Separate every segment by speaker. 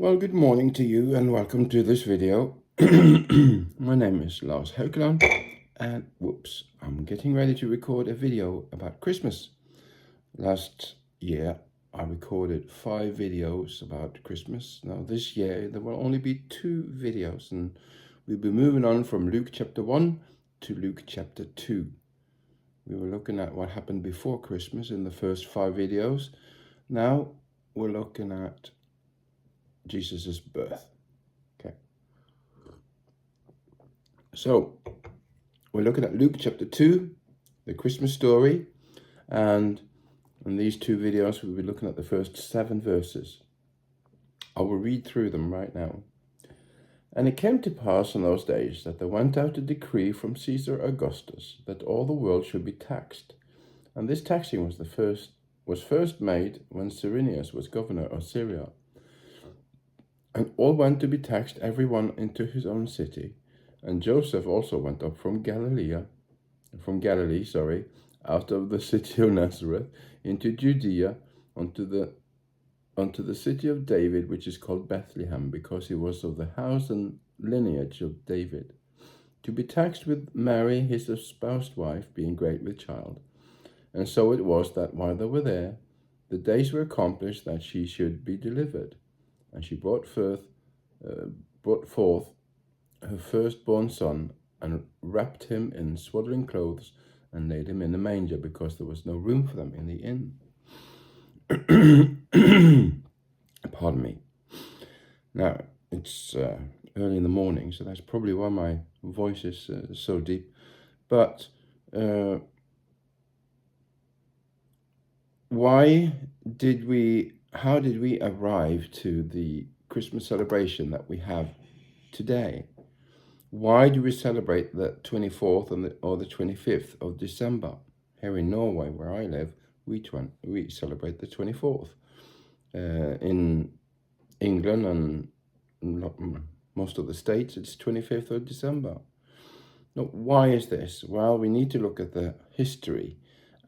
Speaker 1: Well, good morning to you and welcome to this video. My name is Lars Haukeland and whoops, I'm getting ready to record a video about Christmas. Last year I recorded 5 videos about Christmas. Now this year there will only be 2 videos and we'll be moving on from Luke chapter 1 to Luke chapter 2. We were looking at what happened before Christmas in the first 5 videos. Now we're looking at Jesus' birth. Okay. So we're looking at Luke chapter 2, the Christmas story, and in these 2 videos we'll be looking at the first 7 verses. I will read through them right now. And it came to pass in those days that there went out a decree from Caesar Augustus that all the world should be taxed. And this taxing was first made when Cyrenius was governor of Syria. And all went to be taxed, every one into his own city. And Joseph also went up from Galilee, out of the city of Nazareth, into Judea, unto the city of David, which is called Bethlehem, because he was of the house and lineage of David, to be taxed with Mary, his espoused wife, being great with child. And so it was that while they were there, the days were accomplished that she should be delivered. And she brought forth her firstborn son, and wrapped him in swaddling clothes, and laid him in a manger, because there was no room for them in the inn. Pardon me. Now, it's early in the morning, so that's probably why my voice is so deep. But how did we arrive to the Christmas celebration that we have today? Why do we celebrate the 24th or the 25th of December? Here in Norway, where I live, we celebrate the 24th. In England and most of the states, it's 25th of December. Now, why is this? Well, we need to look at the history.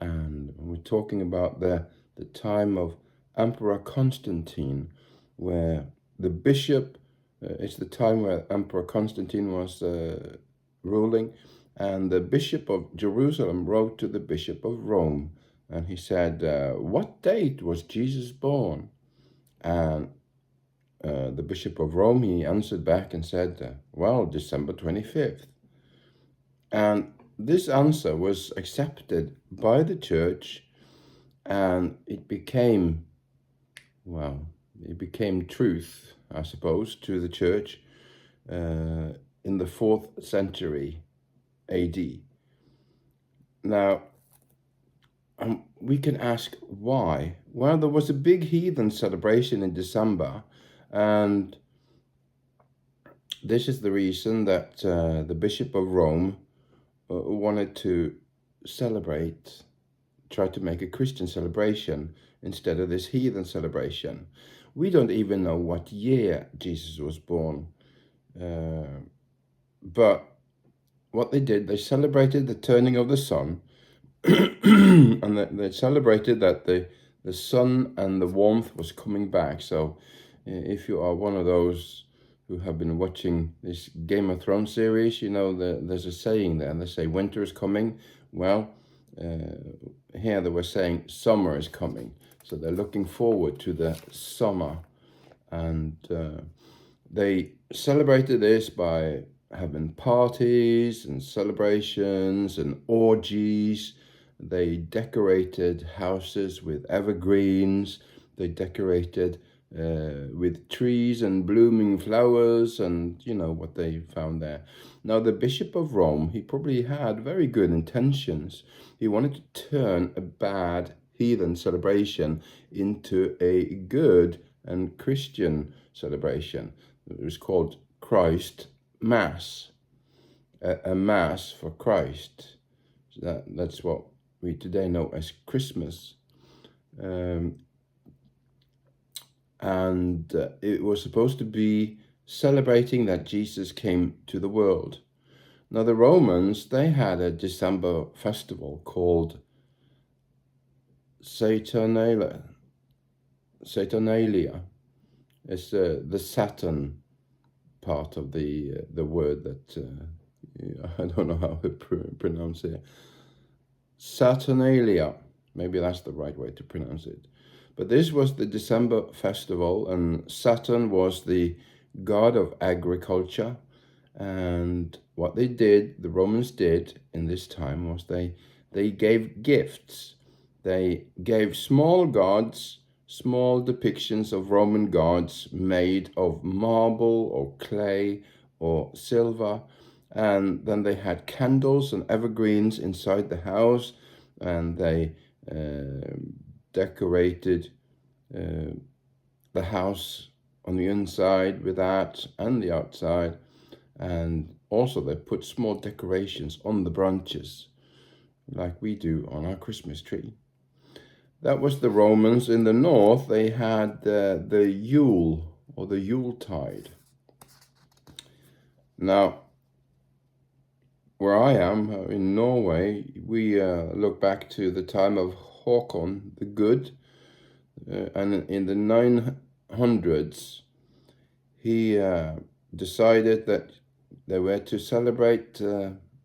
Speaker 1: And we're talking about the time of Emperor Constantine, where the bishop, it's the time where Emperor Constantine was ruling, and the Bishop of Jerusalem wrote to the Bishop of Rome, and he said, what date was Jesus born? And the Bishop of Rome, he answered back and said, well, December 25th. And this answer was accepted by the church, and it became truth, I suppose, to the church in the 4th century AD. Now, we can ask why. Well, there was a big heathen celebration in December, and this is the reason that the Bishop of Rome wanted to try to make a Christian celebration instead of this heathen celebration. We don't even know what year Jesus was born. But what they did, they celebrated the turning of the sun, and they celebrated that the sun and the warmth was coming back. So if you are one of those who have been watching this Game of Thrones series, you know there's a saying there, and they say winter is coming. Well, here they were saying summer is coming. So they're looking forward to the summer. And they celebrated this by having parties and celebrations and orgies. They decorated houses with evergreens. They decorated with trees and blooming flowers, and you know what they found there. Now, the Bishop of Rome, he probably had very good intentions. He wanted to turn a bad heathen celebration into a good and Christian celebration. It was called Christ Mass, a Mass for Christ. So that's what we today know as Christmas. And it was supposed to be celebrating that Jesus came to the world. Now, the Romans, they had a December festival called Saturnalia, It's the Saturn part of the word that I don't know how to pronounce it. Saturnalia, maybe that's the right way to pronounce it. But this was the December festival, and Saturn was the god of agriculture. And what they did, the Romans did in this time, was they gave gifts. They gave small gods, small depictions of Roman gods made of marble or clay or silver. And then they had candles and evergreens inside the house, and they decorated the house on the inside with that and the outside. And also they put small decorations on the branches like we do on our Christmas tree. That was the Romans. In the north, they had the Yule or the yuletide. Now, where I am in Norway, we look back to the time of Haakon the Good, and in the 900s, he decided that they were to celebrate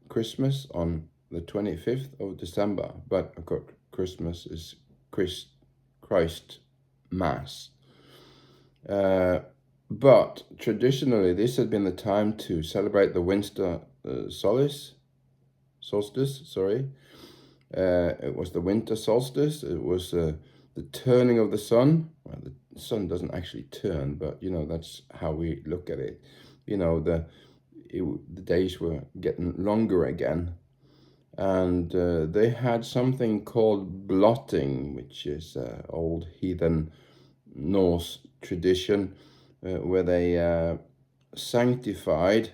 Speaker 1: Christmas on the 25th of December, but of course, Christmas is Christ Mass. But traditionally, this had been the time to celebrate the winter solstice. It was the winter solstice. It was the turning of the sun. Well, the sun doesn't actually turn, but that's how we look at it. The days were getting longer again, and they had something called blotting, which is old heathen Norse tradition, where they sanctified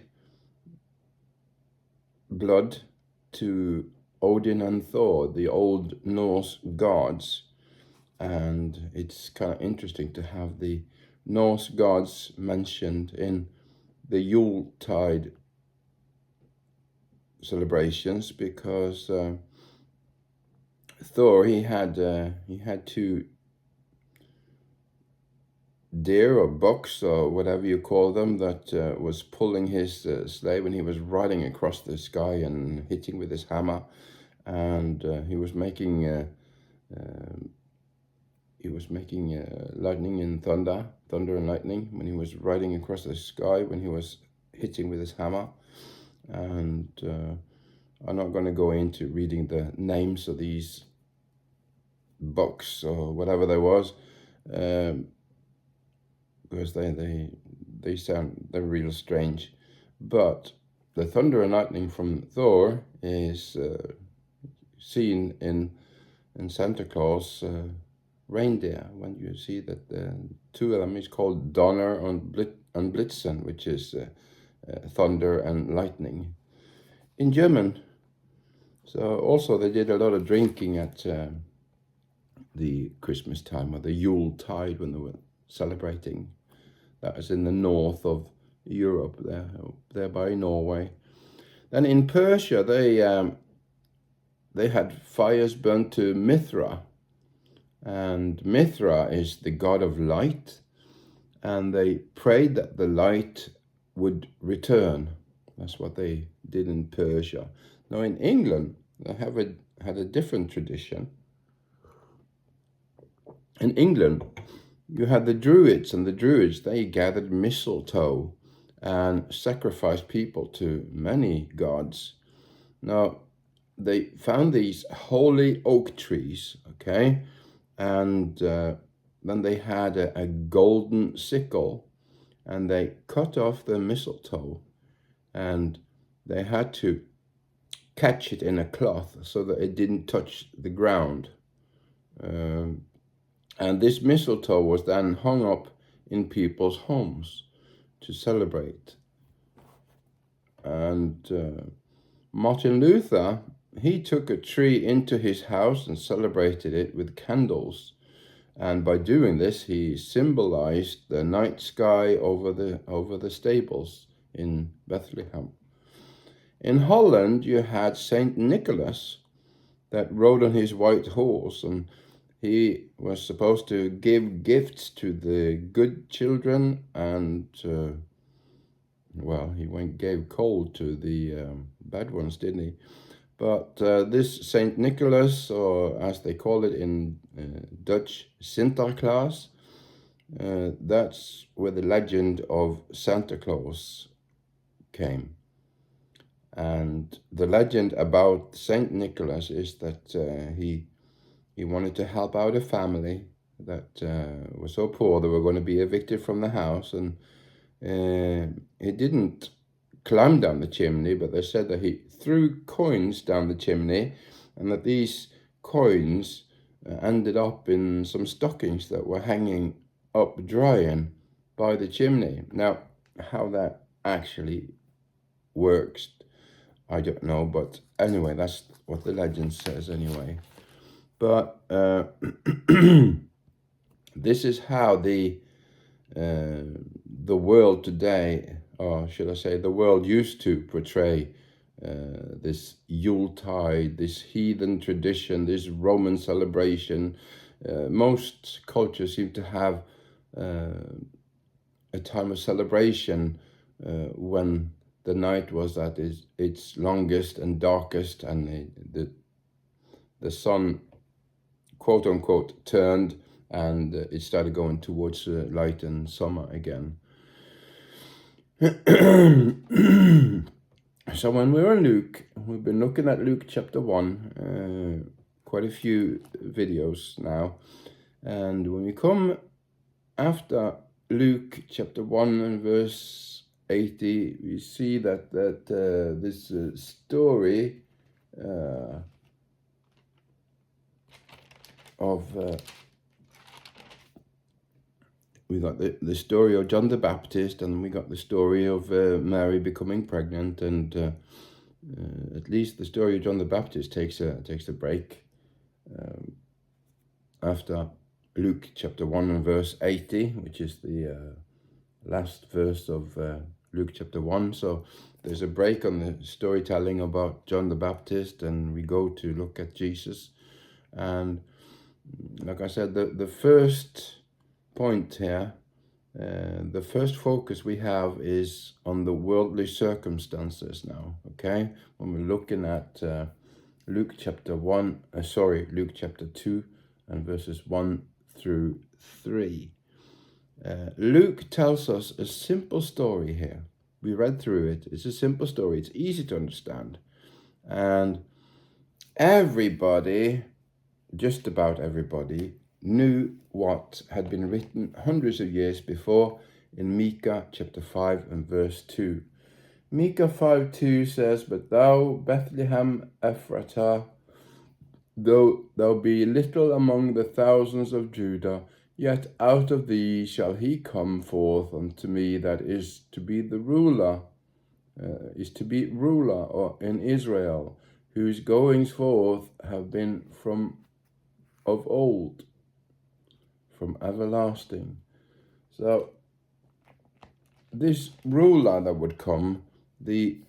Speaker 1: blood to Odin and Thor, the old Norse gods. And it's kind of interesting to have the Norse gods mentioned in the Yuletide celebrations, because Thor, he had two deer or bucks or whatever you call them that was pulling his sleigh when he was riding across the sky and hitting with his hammer, and he was making lightning and thunder and lightning when he was riding across the sky when he was hitting with his hammer. And I'm not going to go into reading the names of these bucks or whatever there was, because they're real strange. But the thunder and lightning from Thor is seen in Santa Claus reindeer, when you see that the two of them is called Donner and Blitzen, which is thunder and lightning in German. So also they did a lot of drinking at the Christmas time, or the Yuletide, when they were celebrating. That was in the north of Europe, there by Norway. Then in Persia, they had fires burnt to Mithra, and Mithra is the god of light, and they prayed that the light would return. That's what they did in Persia. Now in England, they had a different tradition. In England, you had the Druids, and the Druids, they gathered mistletoe and sacrificed people to many gods. Now, they found these holy oak trees, okay? And then they had a golden sickle, and they cut off the mistletoe, and they had to catch it in a cloth so that it didn't touch the ground. And this mistletoe was then hung up in people's homes to celebrate. And Martin Luther, he took a tree into his house and celebrated it with candles. And by doing this, he symbolized the night sky over the stables in Bethlehem. In Holland, you had Saint Nicholas that rode on his white horse, and he was supposed to give gifts to the good children, and well, he gave coal to the bad ones, didn't he? But this Saint Nicholas, or as they call it in Dutch, Sinterklaas, that's where the legend of Santa Claus came. And the legend about Saint Nicholas is that he wanted to help out a family that was so poor they were going to be evicted from the house, and he didn't climb down the chimney, but they said that he threw coins down the chimney, and that these coins ended up in some stockings that were hanging up drying by the chimney. Now, how that actually works, I don't know, but anyway, that's what the legend says anyway. But this is how the world today, or should I say the world used to portray this Yuletide, this heathen tradition, this Roman celebration. Most cultures seem to have a time of celebration when the night was at its longest and darkest, and the sun, quote unquote, turned, and it started going towards light and summer again. So when we're in Luke, we've been looking at Luke chapter 1, quite a few videos now, and when we come after Luke chapter 1 and verse 80, we see that this story of we got the story of John the Baptist, and we got the story of Mary becoming pregnant, and at least the story of John the Baptist takes a break after Luke chapter 1 and verse 80, which is the last verse of Luke chapter 1. So there's a break on the storytelling about John the Baptist, and we go to look at Jesus. And like I said, the first point here, the first focus we have is on the worldly circumstances now, okay? When we're looking at Luke chapter 2 and verses 1 through 3. Luke tells us a simple story here. We read through it. It's a simple story. It's easy to understand. And everybody, just about everybody, knew what had been written hundreds of years before in Micah chapter 5 and verse 2. Micah 5:2 says, "But thou, Bethlehem Ephratah, though thou be little among the thousands of Judah, yet out of thee shall he come forth unto me that is to be ruler or in Israel, whose goings forth have been from of old, from everlasting." So this ruler that would come, the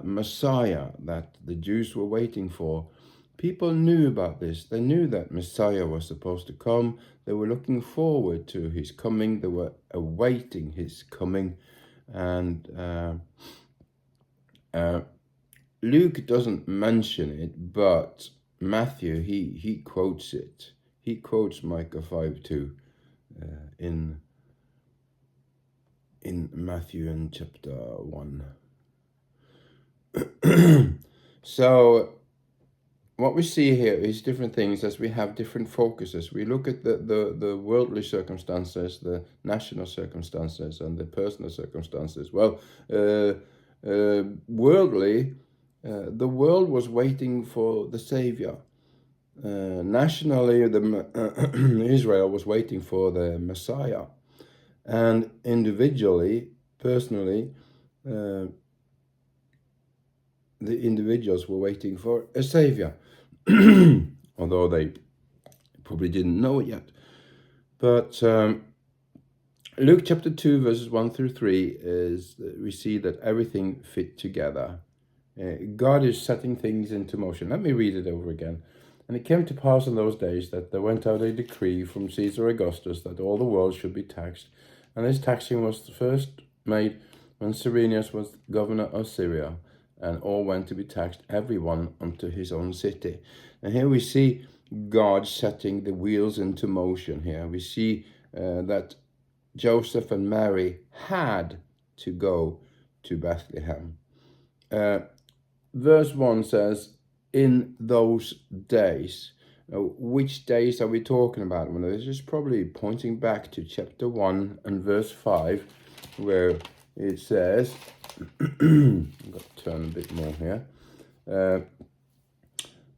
Speaker 1: Messiah that the Jews were waiting for, people knew about this. They knew that Messiah was supposed to come. They were looking forward to his coming. They were awaiting his coming. And Luke doesn't mention it, but Matthew, he quotes it. He quotes Micah 5:2 in Matthew in chapter 1. So what we see here is different things as we have different focuses. We look at the worldly circumstances, the national circumstances, and the personal circumstances. Well, worldly, the world was waiting for the Savior. Nationally, Israel was waiting for the Messiah. And individually, personally, the individuals were waiting for a Savior. Although they probably didn't know it yet. But Luke chapter 2 verses 1 through 3 is, we see that everything fit together. God is setting things into motion. Let me read it over again. And it came to pass in those days that there went out a decree from Caesar Augustus that all the world should be taxed. And this taxing was first made when Cyrenius was governor of Syria, and all went to be taxed, every one unto his own city. And here we see God setting the wheels into motion here. We see that Joseph and Mary had to go to Bethlehem. Verse 1 says, in those days. Which days are we talking about? Well, this is probably pointing back to chapter 1 and verse 5, where it says, I've got to turn a bit more here.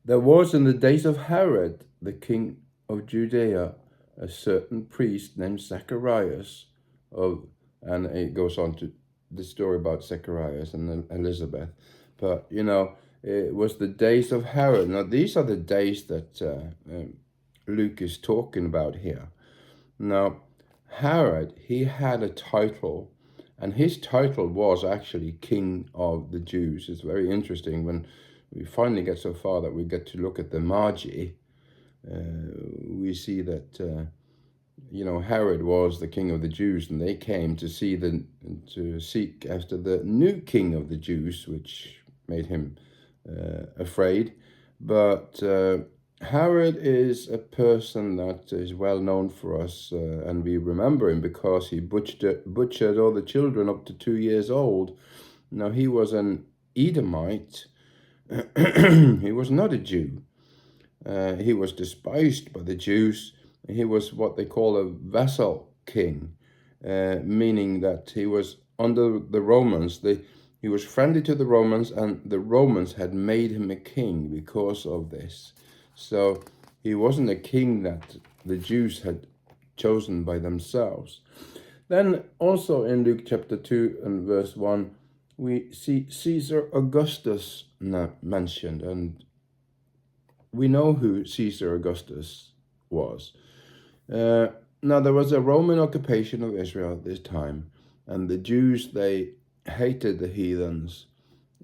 Speaker 1: There was in the days of Herod, the king of Judea, a certain priest named Zacharias, and it goes on to the story about Zacharias and Elizabeth. But, it was the days of Herod. Now, these are the days that Luke is talking about here. Now, Herod, he had a title, and his title was actually King of the Jews. It's very interesting when we finally get so far that we get to look at the Magi. We see that, Herod was the king of the Jews, and they came to seek after the new king of the Jews, which made him afraid. But Herod is a person that is well known for us, and we remember him because he butchered all the children up to 2 years old. Now, he was an Edomite. He was not a Jew. He was despised by the Jews. He was what they call a vassal king, meaning that he was under the Romans. He was friendly to the Romans, and the Romans had made him a king because of this. So he wasn't a king that the Jews had chosen by themselves. Then also in Luke chapter 2 and verse 1, we see Caesar Augustus mentioned, and we know who Caesar Augustus was. Now, there was a Roman occupation of Israel at this time, and the Jews, they hated the heathens.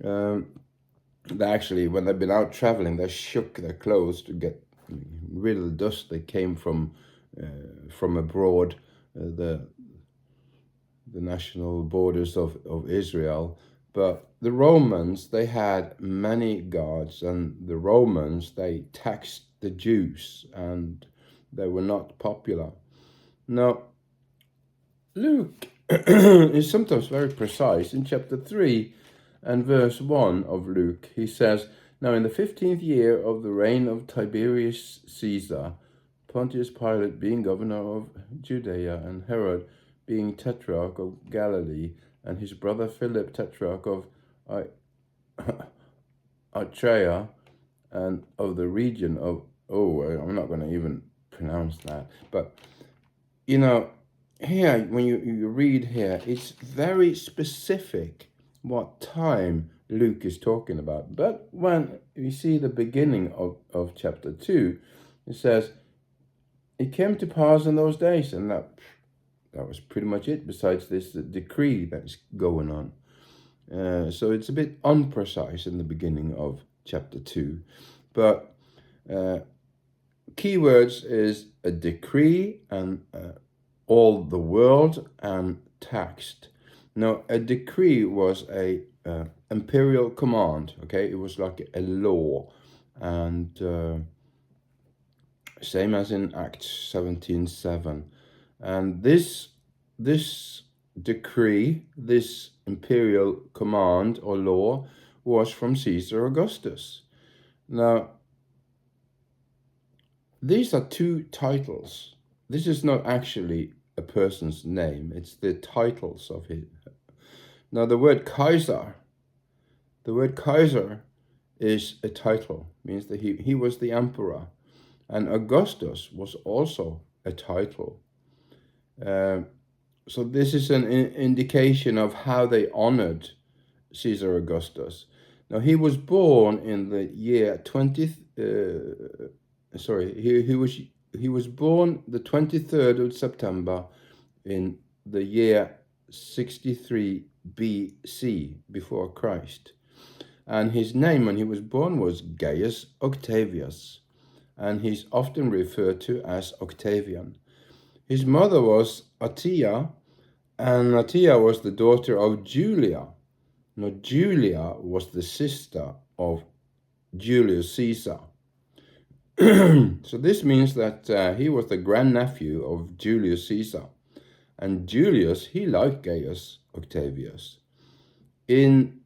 Speaker 1: They actually, when they've been out traveling, they shook their clothes to get rid of the dust that came from abroad, the national borders of Israel. But the Romans, they had many gods, and the Romans, they taxed the Jews, and they were not popular. Now, Luke is sometimes very precise. In chapter 3 and verse 1 of Luke, he says, now in the 15th year of the reign of Tiberius Caesar, Pontius Pilate being governor of Judea, and Herod being tetrarch of Galilee, and his brother Philip tetrarch of Achaia, and of the region of, I'm not going to even pronounce that, but here when you read here, it's very specific what time Luke is talking about. But when we see the beginning of chapter 2, it says, it came to pass in those days, and that was pretty much it, besides this decree that's going on. So it's a bit unprecise in the beginning of chapter 2. But keywords is a decree and all the world and taxed. Now, a decree was a imperial command, okay? It was like a law, and same as in Acts 17:7. And this decree, this imperial command or law, was from Caesar Augustus. Now, these are two titles. This is not actually a person's name, it's the titles of it. Now, the word Kaiser is a title, means that he was the emperor, and Augustus was also a title. So this is an indication of how they honored Caesar Augustus. Now, he was born in the year he was born the 23rd of September in the year 63 BC, before Christ. And his name when he was born was Gaius Octavius. and he's often referred to as Octavian. His mother was Atia, and Atia was the daughter of Julia. Now, Julia was the sister of Julius Caesar. So this means that he was the grandnephew of Julius Caesar. And Julius, he liked Gaius Octavius. In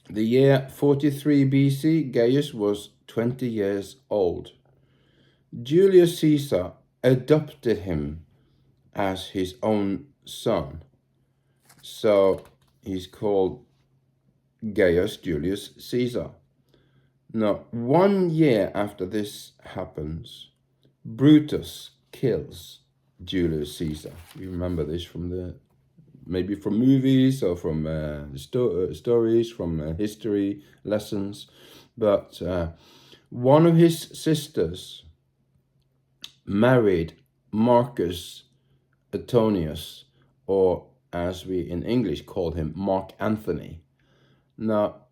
Speaker 1: the year 43 BC, Gaius was 20 years old. Julius Caesar adopted him as his own son. So he's called Gaius Julius Caesar. Now, 1 year after this happens, Brutus kills Julius Caesar. You remember this from maybe from movies or from stories, from history lessons. But one of his sisters married Marcus Antonius, or as we in English call him, Mark Antony. Now,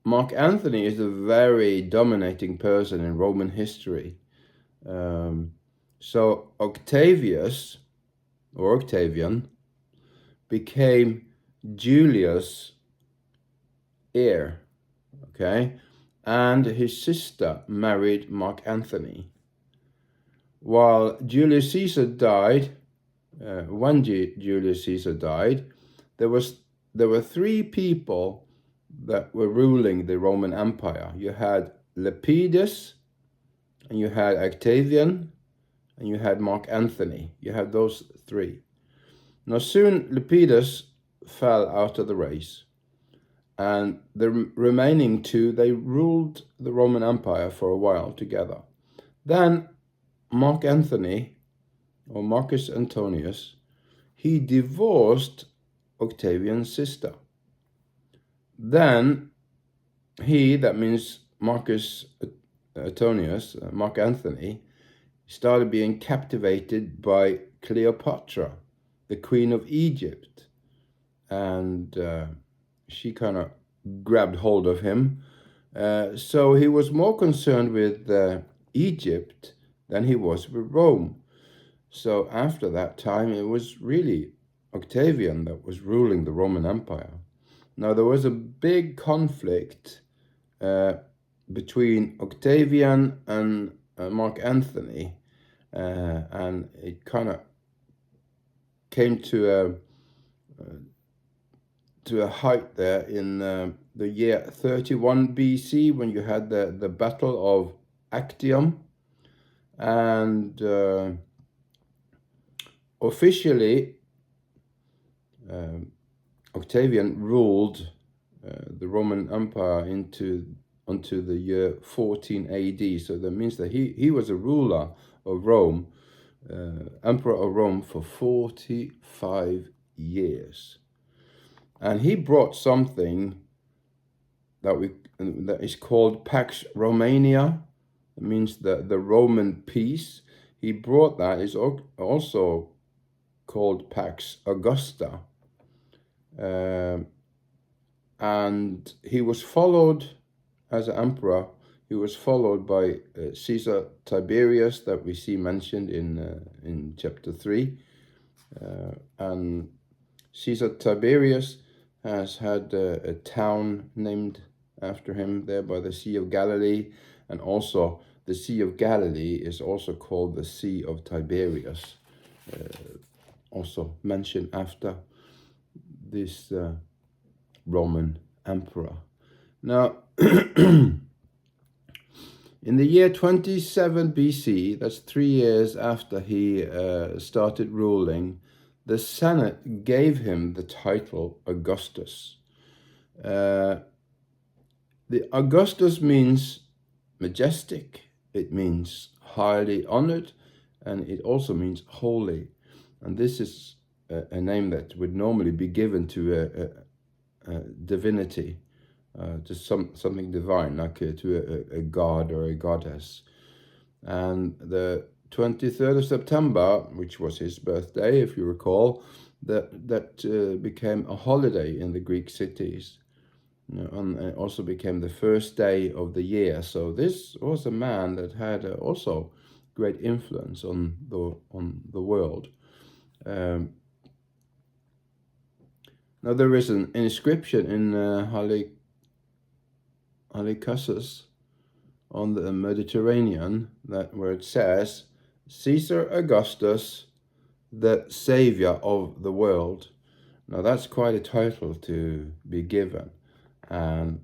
Speaker 1: Mark Antony is a very dominating person in Roman history. So Octavius, or Octavian, became Julius' heir, okay? And his sister married Mark Antony. While Julius Caesar died, when Julius Caesar died, there were 3 people that were ruling the Roman Empire. You had Lepidus, and you had Octavian, and you had Mark Antony. You had those 3. Now soon Lepidus fell out of the race, and the remaining 2, they ruled the Roman Empire for a while together. Then Mark Antony, or Marcus Antonius, he divorced Octavian's sister. Then he, that means Marcus Antonius, Mark Antony, started being captivated by Cleopatra, the queen of Egypt. And she kind of grabbed hold of him. So he was more concerned with Egypt than he was with Rome. So after that time, it was really Octavian that was ruling the Roman Empire. Now, there was a big conflict between Octavian and Mark Antony, and it kind of came to a height there in the year 31 BC, when you had the Battle of Actium. And officially, Octavian ruled the Roman Empire unto the year 14 AD. So that means that he was a ruler of Rome, emperor of Rome, for 45 years. And he brought something that is called Pax Romania. It means the Roman peace. He brought that. It's also called Pax Augusta. And he was followed, as an emperor, he was followed by Caesar Tiberius, that we see mentioned in chapter 3. And Caesar Tiberius has had a town named after him there by the Sea of Galilee, and also the Sea of Galilee is also called the Sea of Tiberius, also mentioned after this Roman emperor. Now, in the year 27 BC, that's 3 years after he started ruling, the Senate gave him the title Augustus. The Augustus means majestic, it means highly honored, and it also means holy. And this is a name that would normally be given to a divinity, to something divine, like to a god or a goddess. And the 23rd of September, which was his birthday, if you recall, that became a holiday in the Greek cities. and it also became the first day of the year. So this was a man that had also great influence on the world. Now there is an inscription in Halicarnassus on the Mediterranean where it says, "Caesar Augustus, the savior of the world." Now that's quite a title to be given, and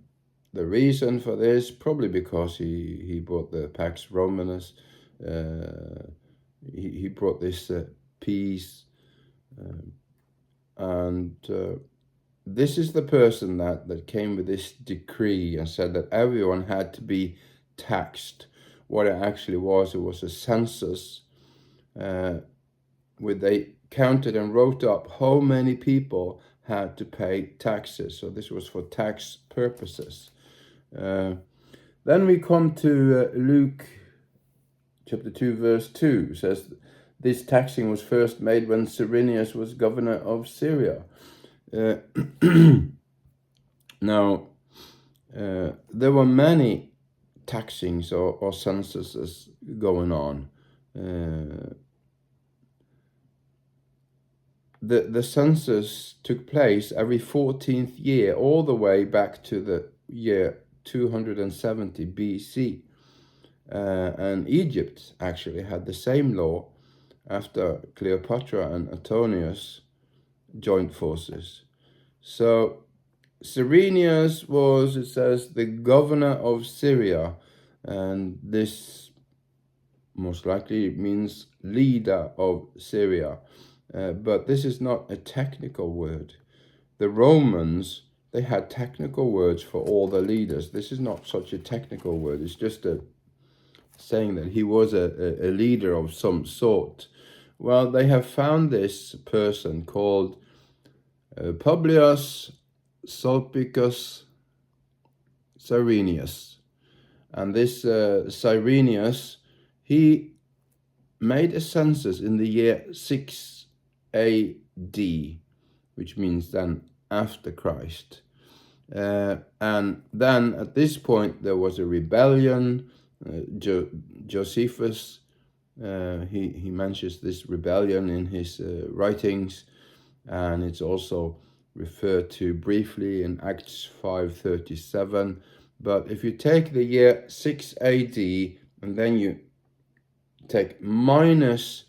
Speaker 1: the reason for this, probably because he brought the Pax Romanus, he brought this peace, and this is the person that came with this decree and said that everyone had to be taxed. What it actually was, it was a census where they counted and wrote up how many people had to pay taxes. So this was for tax purposes. Then we come to Luke chapter 2 verse 2. It says, "This taxing was first made when Cyrenius was governor of Syria." Now, there were many taxings or censuses going on. The census took place every 14th year, all the way back to the year 270 BC. And Egypt actually had the same law after Cleopatra and Antonius joined forces. So Cyrenius was, it says, the governor of Syria, and this most likely means leader of Syria. But this is not a technical word. The Romans, they had technical words for all the leaders. This is not such a technical word. It's just saying that he was a leader of some sort. Well, they have found this person called Publius Sulpicius Cyrenius. And this Cyrenius, he made a census in the year 6 AD, which means then after Christ. And then at this point there was a rebellion. Josephus, he mentions this rebellion in his writings, and it's also referred to briefly in Acts 5:37. But if you take the year 6 AD and then you take minus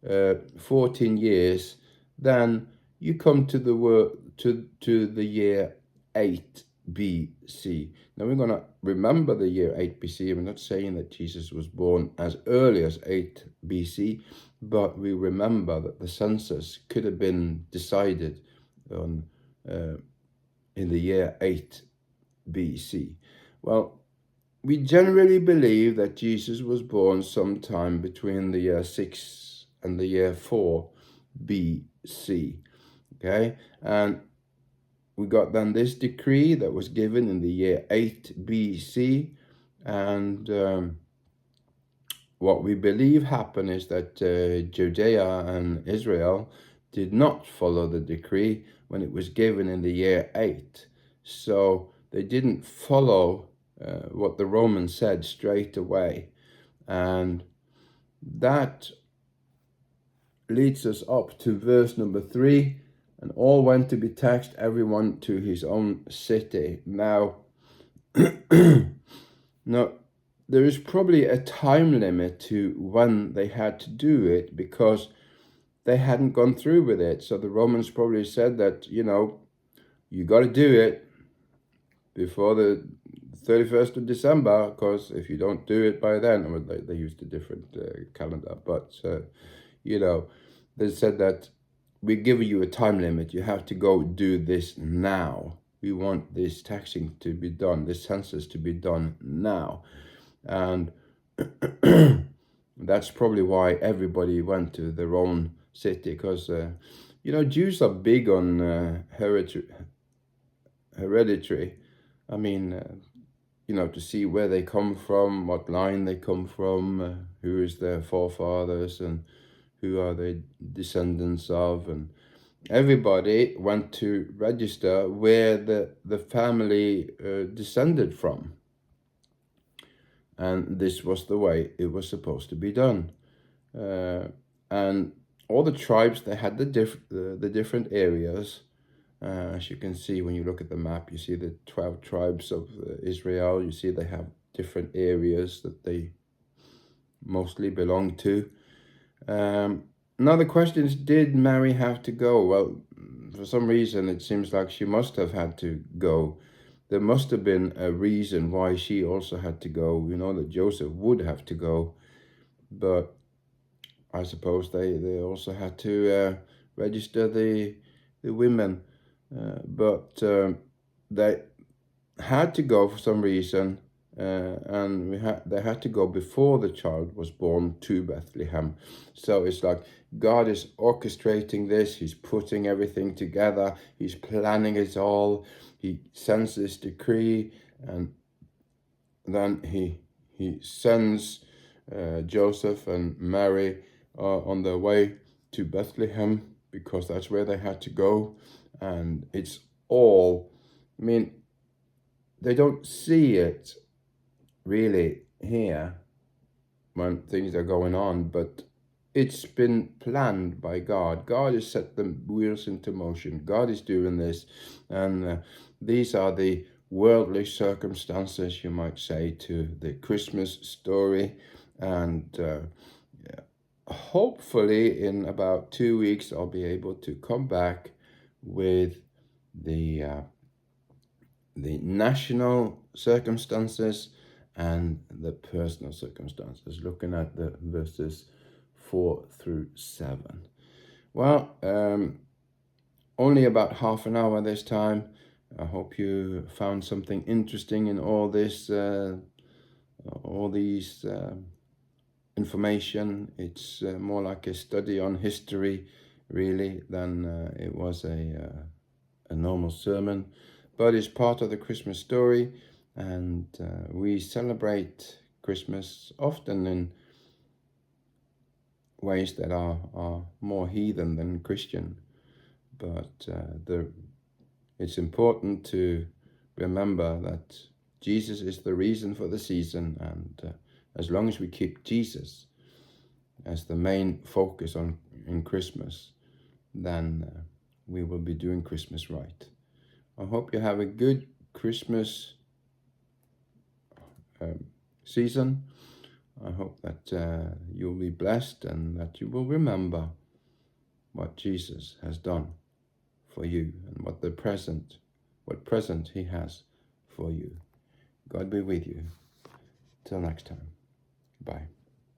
Speaker 1: 14 years, then you come to the year 8 BC. Now we're going to remember the year 8 BC. I'm not saying that Jesus was born as early as 8 BC, but we remember that the census could have been decided on in the year 8 BC. Well, we generally believe that Jesus was born sometime between the year 6 and the year 4 BC. Okay, and we got then this decree that was given in the year 8 BC, and what we believe happened is that Judea and Israel did not follow the decree when it was given in the year 8. So they didn't follow what the Romans said straight away. And that leads us up to verse number 3. And all went to be taxed, everyone to his own city. Now, now, there is probably a time limit to when they had to do it, because they hadn't gone through with it. So the Romans probably said that, you got to do it before the 31st of December, because if you don't do it by then, they used a different calendar, but, they said that we give you a time limit. You have to go do this now. We want this taxing to be done, this census to be done now. And that's probably why everybody went to their own city, because, Jews are big on hereditary. I mean, to see where they come from, what line they come from, who is their forefathers, and who are they descendants of, and everybody went to register where the family descended from. And this was the way it was supposed to be done. And all the tribes, they had the different areas. As you can see, when you look at the map, you see the 12 tribes of Israel. You see they have different areas that they mostly belong to. Another question is, did Mary have to go? Well, for some reason, it seems like she must have had to go. There must have been a reason why she also had to go. We know that Joseph would have to go, but I suppose they also had to register the women. But they had to go for some reason, and they had to go before the child was born to Bethlehem. So it's like God is orchestrating this. He's putting everything together. He's planning it all. He sends this decree, and then he sends Joseph and Mary on their way to Bethlehem, because that's where they had to go. And it's all, I mean, they don't see it really here when things are going on, but it's been planned by God. God has set the wheels into motion. God is doing this, and these are the worldly circumstances, you might say, to the Christmas story. And hopefully in about 2 weeks I'll be able to come back with the national circumstances and the personal circumstances, looking at the verses 4 through 7. Well, only about half an hour this time. I hope you found something interesting in all this, all these information. It's more like a study on history, really, than it was a normal sermon. But it's part of the Christmas story, and we celebrate Christmas often in ways that are more heathen than Christian. But it's important to remember that Jesus is the reason for the season, and as long as we keep Jesus as the main focus in Christmas, then we will be doing Christmas right. I hope you have a good Christmas season. I hope that you'll be blessed, and that you will remember what Jesus has done for you, and what present he has for you. God be with you. Till next time. Bye.